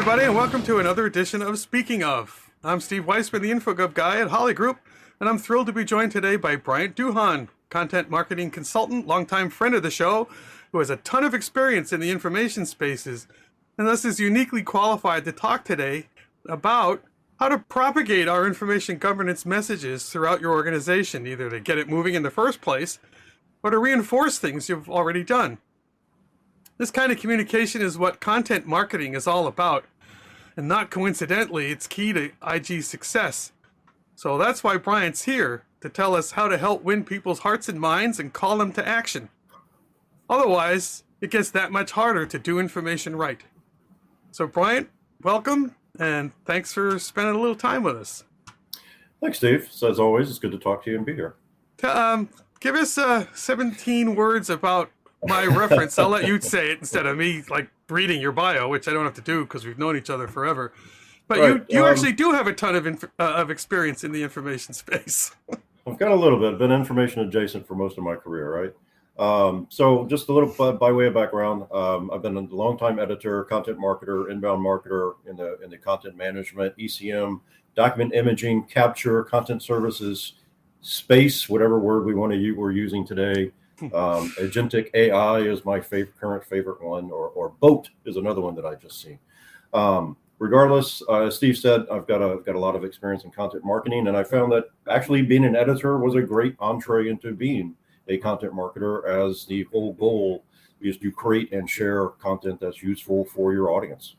everybody, and welcome to another edition of Speaking Of. I'm Steve Weissman, the InfoGov guy at Holly Group, and I'm thrilled to be joined today by Bryant Duhon, content marketing consultant, longtime friend of the show, who has a ton of experience in the information spaces, and thus is uniquely qualified to talk today about how to propagate our information governance messages throughout your organization, either to get it moving in the first place or to reinforce things you've already done. This kind of communication is what content marketing is all about, and not coincidentally, it's key to IG success. So that's why Bryant's here, to tell us how to help win people's hearts and minds and call them to action. Otherwise, it gets that much harder to do information right. So Bryant, welcome, and thanks for spending a little time with us. Thanks, Steve. So as always, it's good to talk to you and be here. Give us 17 words about my reference. I'll let you say it instead of me reading your bio, which I don't have to do because we've known each other forever. But right. you actually do have a ton of experience in the information space. I've got a little bit. Been information adjacent for most of my career, right? So just a little by way of background, I've been a longtime editor, content marketer, inbound marketer in the content management, ECM, document imaging, capture, content services space, whatever word we're using today. Agentic AI is my current favorite one, or boat is another one that I just seen. Regardless, as Steve said, I've got a lot of experience in content marketing, and I found that actually being an editor was a great entree into being a content marketer, as the whole goal is to create and share content that's useful for your audience.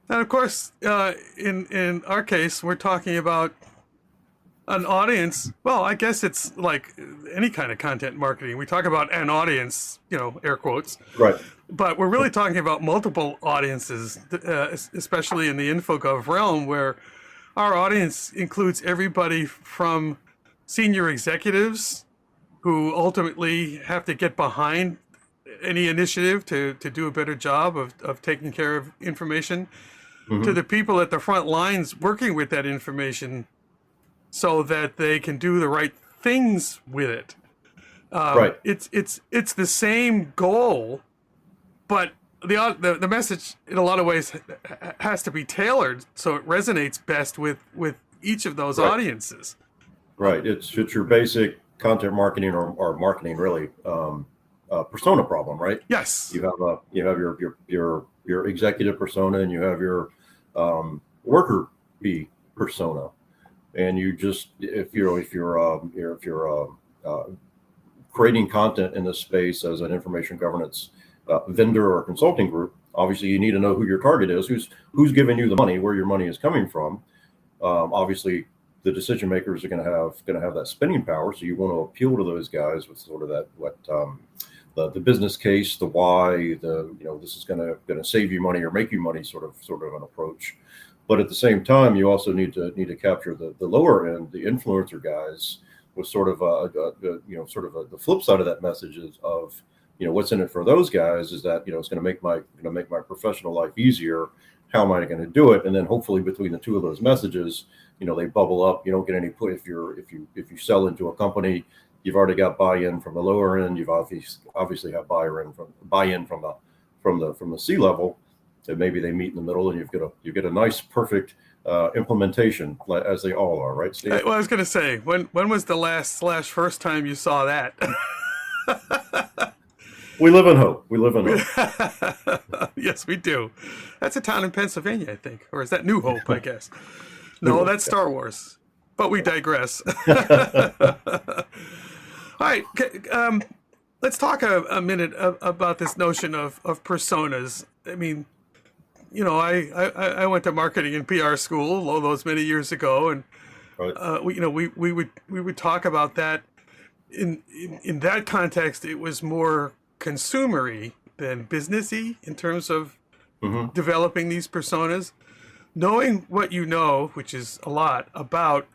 And of course, in our case, we're talking about an audience. Well, I guess it's like any kind of content marketing. We talk about an audience, air quotes. Right. But we're really talking about multiple audiences, especially in the InfoGov realm, where our audience includes everybody from senior executives who ultimately have to get behind any initiative to do a better job of taking care of information, to the people at the front lines working with that information so that they can do the right things with it. Right. It's the same goal, but the message in a lot of ways has to be tailored so it resonates best with each of those audiences. Right. It's your basic content marketing or marketing really persona problem, right? Yes. You have your executive persona, and you have your worker bee persona. And you just if you're creating content in this space as an information governance vendor or consulting group, obviously you need to know who your target is, who's giving you the money, where your money is coming from. Obviously, the decision makers are going to have that spending power, so you want to appeal to those guys with sort of that the business case, the why, this is going to save you money or make you money sort of an approach. But at the same time, you also need to capture the lower end, the influencer guys, with sort of the flip side of that message is of what's in it for those guys is that it's going to make my professional life easier. How am I going to do it? And then hopefully between the two of those messages, they bubble up. You don't get any put if you sell into a company, you've already got buy-in from the lower end. You've obviously have buy-in from the C level. And maybe they meet in the middle, and you get a nice, perfect implementation, as they all are, right, Steve? Well, I was going to say, when was the last / first time you saw that? We live in hope. Yes, we do. That's a town in Pennsylvania, I think, or is that New Hope? I guess. No, that's Star Wars. But we digress. All right. Let's talk a minute about this notion of personas. I mean, I went to marketing and PR school all those many years ago, and we would talk about that. In that context, it was more consumery than businessy in terms of developing these personas. Knowing what you know, which is a lot, about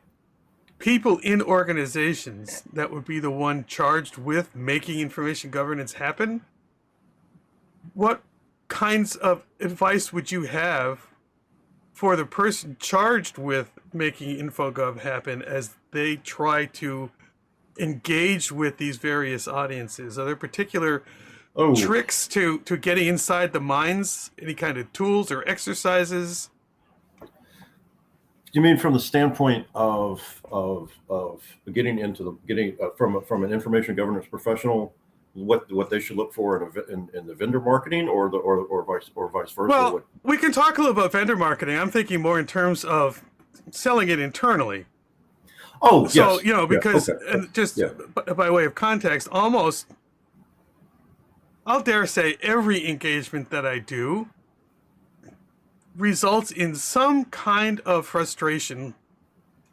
people in organizations that would be the one charged with making information governance happen, what kinds of advice would you have for the person charged with making InfoGov happen as they try to engage with these various audiences? Are there particular Oh, tricks to getting inside the minds? Any kind of tools or exercises? you mean from the standpoint of getting into the getting from an information governance professional, what they should look for in the vendor marketing, or vice versa? Well, What? we can talk a little about vendor marketing. I'm thinking more in terms of selling it internally. Oh, So, yes, yeah, because, okay, and just yeah, by way of context, almost, I'll dare say, every engagement that I do results in some kind of frustration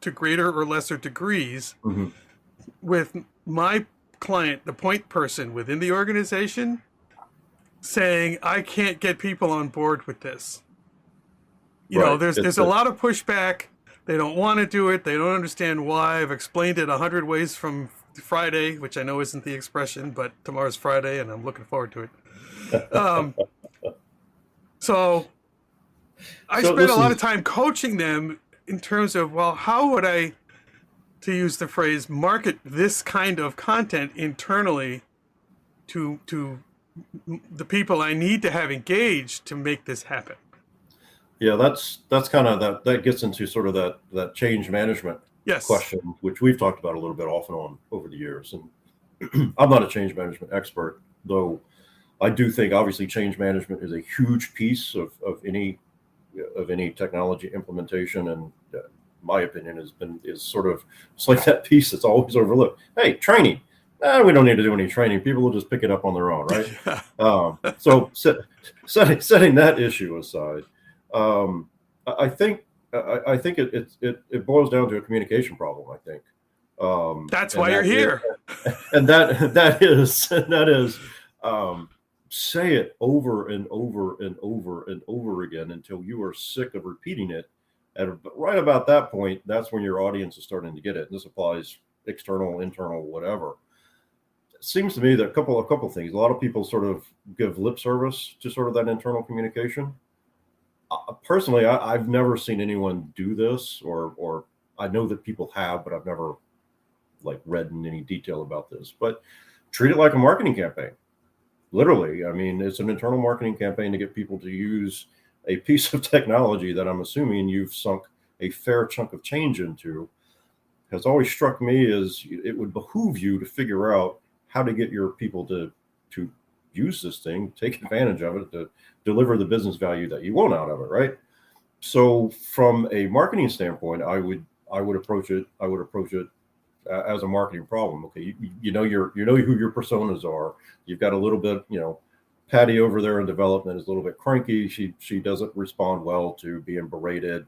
to greater or lesser degrees hmm with my client, the point person within the organization, saying, I can't get people on board with this. right. There's a lot of pushback. They don't want to do it. They don't understand why. I've explained it 100 ways from Friday, which I know isn't the expression, but tomorrow's Friday, and I'm looking forward to it. Um, so I So spent a this lot of is time coaching them in terms of, well, how would I, to use the phrase, market this kind of content internally to the people I need to have engaged to make this happen. yeah, that's kind of that gets into sort of that change management Yes. question, which we've talked about a little bit off and on over the years. And I'm not a change management expert, though I do think obviously change management is a huge piece of any technology implementation. And my opinion is sort of, it's like that piece that's always overlooked. Hey, training. We don't need to do any training. People will just pick it up on their own, right? So setting that issue aside, um, I think I think it boils down to a communication problem. I think, That's and why you're that is, here. that is say it over and over and over and over again until you are sick of repeating it. And right about that point, that's when your audience is starting to get it. And this applies external, internal, whatever. It seems to me that a couple things. A lot of people sort of give lip service to sort of that internal communication. Personally, I've never seen anyone do this, or I know that people have, but I've never like read in any detail about this. But treat it like a marketing campaign. Literally, I mean, it's an internal marketing campaign to get people to use a piece of technology that I'm assuming you've sunk a fair chunk of change into. Has always struck me as it would behoove you to figure out how to get your people to use this thing, take advantage of it, to deliver the business value that you want out of it, right? So, from a marketing standpoint, I would approach it. I would approach it as a marketing problem. Okay, you know you know who your personas are. You've got a little bit, Patty over there in development is a little bit cranky. She doesn't respond well to being berated.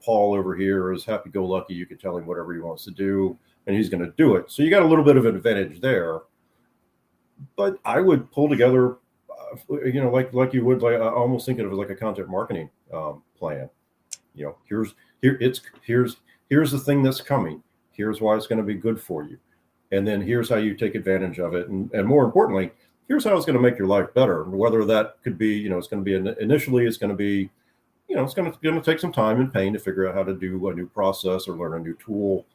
Paul over here is happy-go-lucky. You can tell him whatever he wants to do, and he's going to do it. So you got a little bit of an advantage there. But I would pull together, like you would, like I almost think of it as like a content marketing plan. Here's the thing that's coming. Here's why it's going to be good for you, and then here's how you take advantage of it, and more importantly, here's how it's going to make your life better. Whether that could be, it's going to be initially, it's going to be, it's going to take some time and pain to figure out how to do a new process or learn a new tool.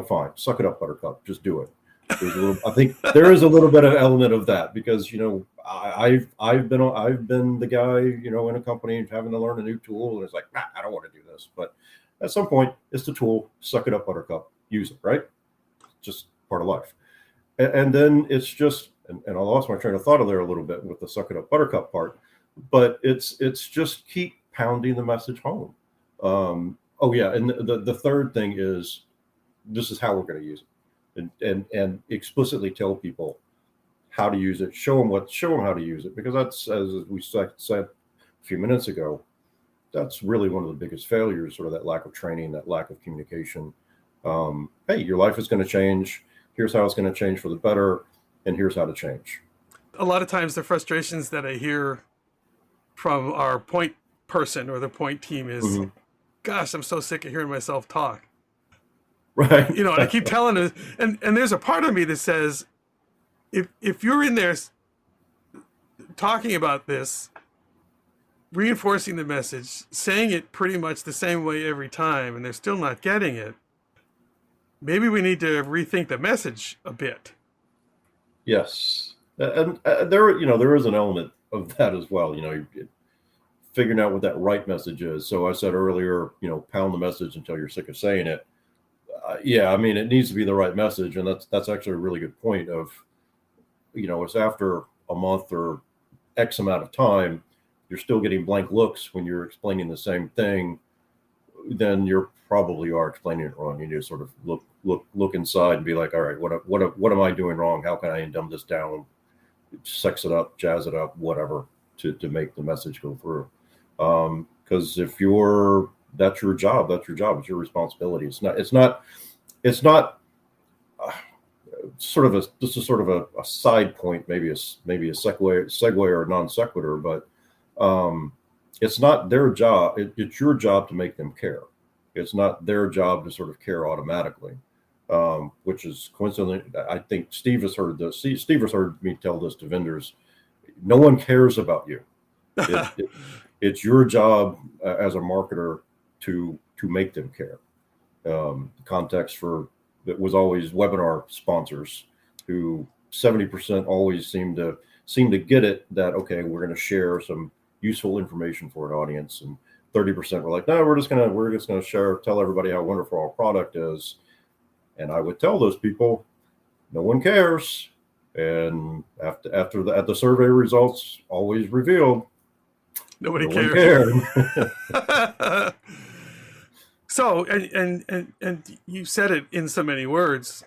Fine, suck it up, Buttercup, just do it. I think there is a little bit of element of that because I've been the guy in a company having to learn a new tool, and it's like, I don't want to do this. But at some point, it's the tool. Suck it up, Buttercup. Use it, right? Just part of life. And then it's just, and I lost my train of thought there a little bit with the suck it up, Buttercup part. But it's just keep pounding the message home. Oh yeah, and the third thing is, this is how we're going to use it. And explicitly tell people how to use it. Show them how to use it, because that's, as we said a few minutes ago, that's really one of the biggest failures. Sort of that lack of training, that lack of communication. Hey, your life is going to change. Here's how it's going to change for the better, and here's how to change. A lot of times, the frustrations that I hear from our point person or the point team is, Mm-hmm. "Gosh, I'm so sick of hearing myself talk." Right. And I keep telling it, and there's a part of me that says, if you're in there talking about this, reinforcing the message, saying it pretty much the same way every time, and they're still not getting it, maybe we need to rethink the message a bit. Yes. And there is an element of that as well. Figuring out what that right message is. So I said earlier, pound the message until you're sick of saying it. Yeah, I mean, it needs to be the right message, and that's actually a really good point. It's after a month or X amount of time, you're still getting blank looks when you're explaining the same thing. Then you're probably are explaining it wrong. You need to sort of look inside and be like, all right, what am I doing wrong? How can I dumb this down, sex it up, jazz it up, whatever, to make the message go through. Because that's your job, it's your responsibility. It's not this is sort of a side point, maybe a segue or a non sequitur, but it's not their job. It's your job to make them care. It's not their job to sort of care automatically, which is coincidentally, I think Steve has heard this. Steve has heard me tell this to vendors. No one cares about you. It's your job as a marketer to make them care. Context for that was always webinar sponsors who 70% always seem to get it that, okay, we're going to share some useful information for an audience, and 30% were like, no, we're just gonna tell everybody how wonderful our product is. And I would tell those people, no one cares. And after the survey results always revealed, nobody no cared. One cared. So, and you said it in so many words,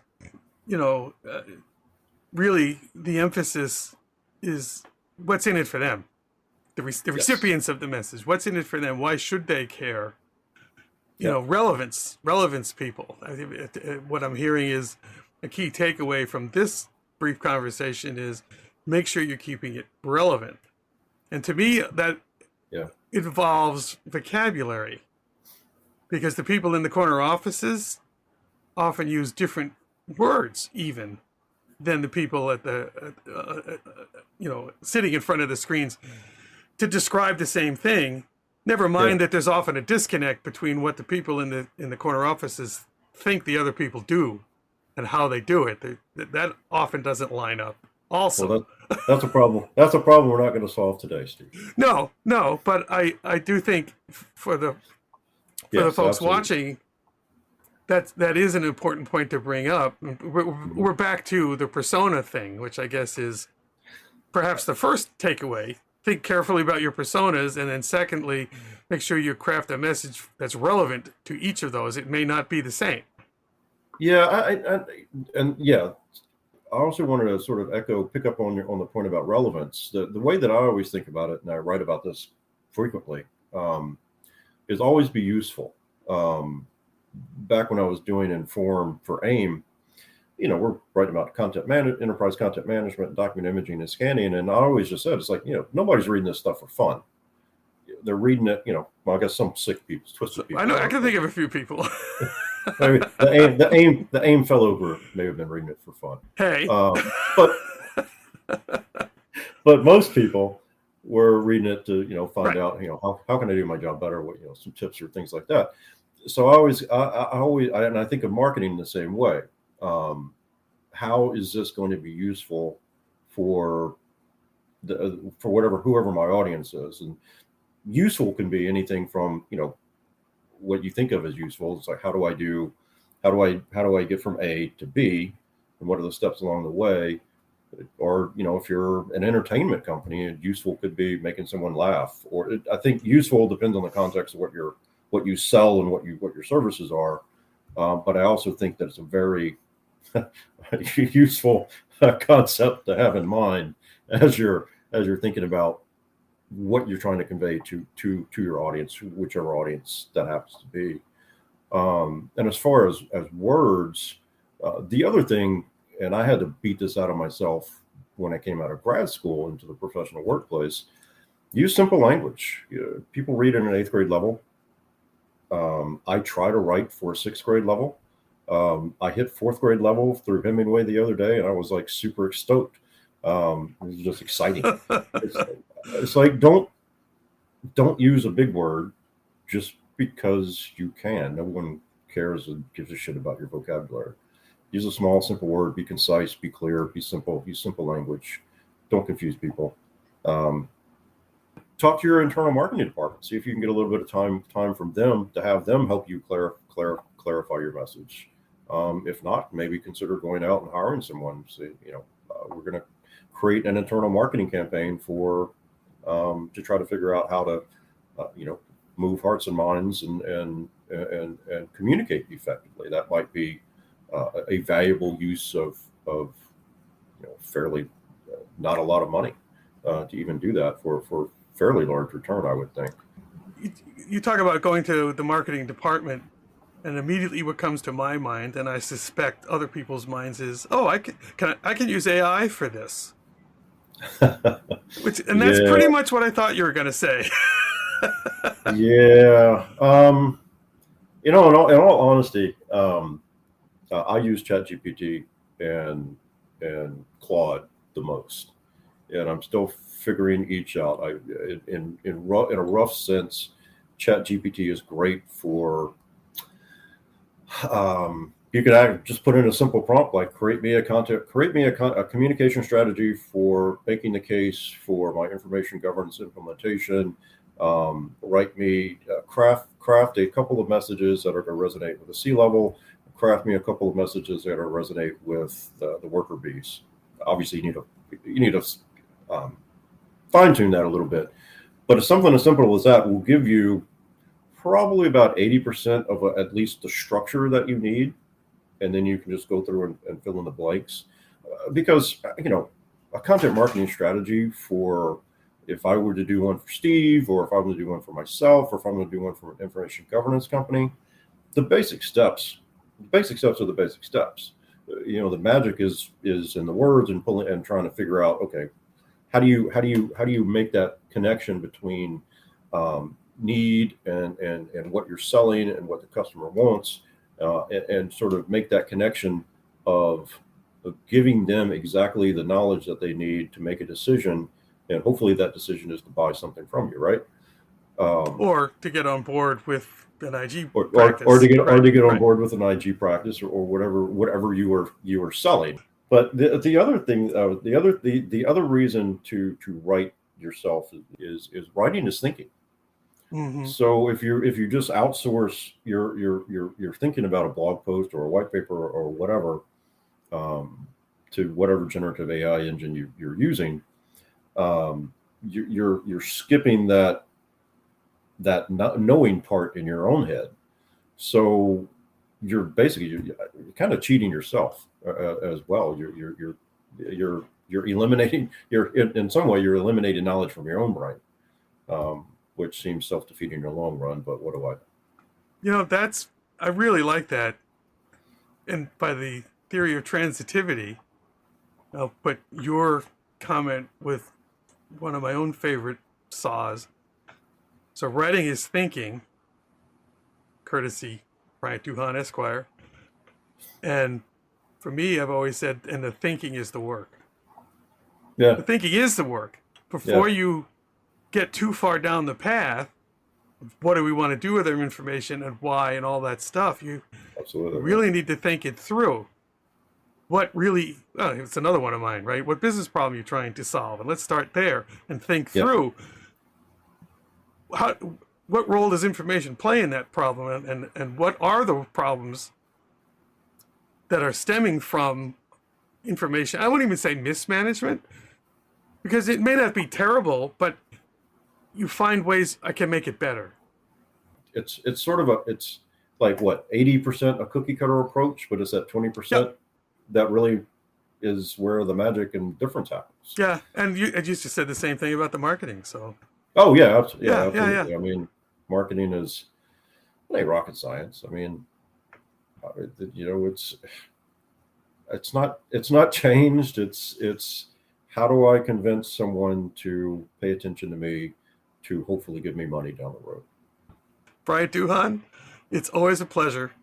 really the emphasis is what's in it for them. The recipients of the message, what's in it for them? Why should they care? Relevance people. What I'm hearing is a key takeaway from this brief conversation is make sure you're keeping it relevant. And to me, that involves vocabulary, because the people in the corner offices often use different words even than the people at the sitting in front of the screens to describe the same thing. Never mind that there's often a disconnect between what the people in the corner offices think the other people do and how they do it. That often doesn't line up. Also, well, that's a problem. That's a problem we're not going to solve today, Steve. No, but I do think for the folks absolutely watching, that is an important point to bring up. We're back to the persona thing, which I guess is perhaps the first takeaway. Think carefully about your personas, and then secondly, make sure you craft a message that's relevant to each of those. It may not be the same. Yeah, I also wanted to sort of pick up on the point about relevance. The way that I always think about it, and I write about this frequently, is always be useful. Back when I was doing Inform for AIM, we're writing about enterprise content management, document imaging, and scanning. And I always just said, it's like, nobody's reading this stuff for fun. They're reading it, well, I guess some sick people, twisted people. I know, I can think of a few people. Maybe the AIM fellow group may have been reading it for fun. Hey. But most people were reading it to, find out, how can I do my job better? What, some tips or things like that. So I think of marketing the same way. How is this going to be useful for whoever my audience is? And useful can be anything from, what you think of as useful. It's like, how do I get from A to B, and what are the steps along the way? Or, if you're an entertainment company, useful could be making someone laugh. Or I think useful depends on the context of what you sell and what your services are. But I also think that it's a very useful concept to have in mind as you're thinking about what you're trying to convey to your audience, whichever audience that happens to be. And as far as words, the other thing, and I had to beat this out of myself when I came out of grad school into the professional workplace, use simple language. People read at an 8th grade level. I try to write for a 6th grade level. I hit 4th grade level through Hemingway the other day, and I was like super stoked. It was just exciting. It's like, don't use a big word just because you can. No one cares and gives a shit about your vocabulary. Use a small, simple word. Be concise. Be clear. Be simple. Use simple language. don't confuse people. Talk to your internal marketing department. See if you can get a little bit of time from them to have them help you clarify your message. If not, maybe consider going out and hiring someone. Say, we're going to create an internal marketing campaign for to try to figure out how to, move hearts and minds and communicate effectively. That might be a valuable use of fairly not a lot of money to even do that for fairly large return, I would think. You talk about going to the marketing department, and immediately what comes to my mind, and I suspect other people's minds, is, oh, I can use AI for this. That's pretty much what I thought you were going to say. Yeah. In all honesty, I use ChatGPT and Claude the most, and I'm still figuring each out. In a rough sense, ChatGPT is great for. You could just put in a simple prompt like create me a communication strategy for making the case for my information governance implementation. Write me craft a couple of messages that are going to resonate with the C-level. Craft me a couple of messages that are resonate with the worker bees. Obviously, you need to fine tune that a little bit, but it's something as simple as that will give you probably about 80% of at least the structure that you need, and then you can just go through and fill in the blanks. Because a content marketing strategy for, if I were to do one for Steve, or if I'm going to do one for myself, or if I'm going to do one for an information governance company, the basic steps are the basic steps. The magic is in the words and pulling and trying to figure out, okay, how do you make that connection between need and what you're selling and what the customer wants, and sort of make that connection of giving them exactly the knowledge that they need to make a decision, and hopefully that decision is to buy something from you, right? Or to get on board with an IG practice, or to get on board with an IG practice, or whatever you are selling. But the other thing, the other reason to write yourself is writing is thinking. Mm-hmm. So if you just outsource your thinking about a blog post or a white paper or whatever to whatever generative AI engine you're using, you're skipping that not knowing part in your own head. So you're kind of cheating yourself as well. You're eliminating in some way you're eliminating knowledge from your own brain. Which seems self-defeating in the long run, but what do I? I really like that. And by the theory of transitivity, I'll put your comment with one of my own favorite saws. So writing is thinking, courtesy Bryant Duhon, Esquire. And for me, I've always said, and the thinking is the work. Yeah. The thinking is the work. Before you get too far down the path, what do we want to do with our information and why and all that stuff, you really need to think it through. It's another one of mine, right? What business problem you're trying to solve, and let's start there and think through what role does information play in that problem, and what are the problems that are stemming from information. I wouldn't even say mismanagement, because it may not be terrible, but you find ways I can make it better. It's it's like what, 80% a cookie cutter approach, but it's that 20% that really is where the magic and difference happens. Yeah, and you just said the same thing about the marketing. So. Oh yeah, absolutely. I mean, marketing is ain't rocket science. I mean, it's not changed. It's how do I convince someone to pay attention to me, to hopefully give me money down the road. Bryant Duhon, it's always a pleasure.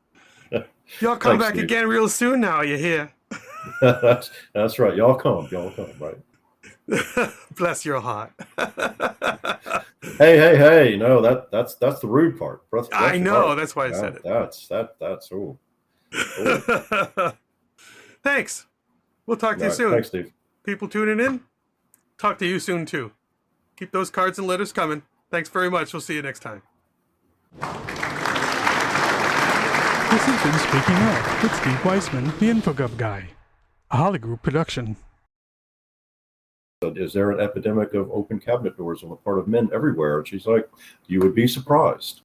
Y'all come back Steve. Again real soon now, you hear? That's right. Y'all come, right? Bless your heart. Hey! No, that's the rude part. I know. That's why I said it. That's Thanks. We'll talk to you soon. Thanks, Steve. People tuning in, talk to you soon, too. Keep those cards and letters coming. Thanks very much. We'll see you next time. This has been Speaking Of with Steve Weissman, the InfoGov guy. A Holly Group production. Is there an epidemic of open cabinet doors on the part of men everywhere? And she's like, you would be surprised.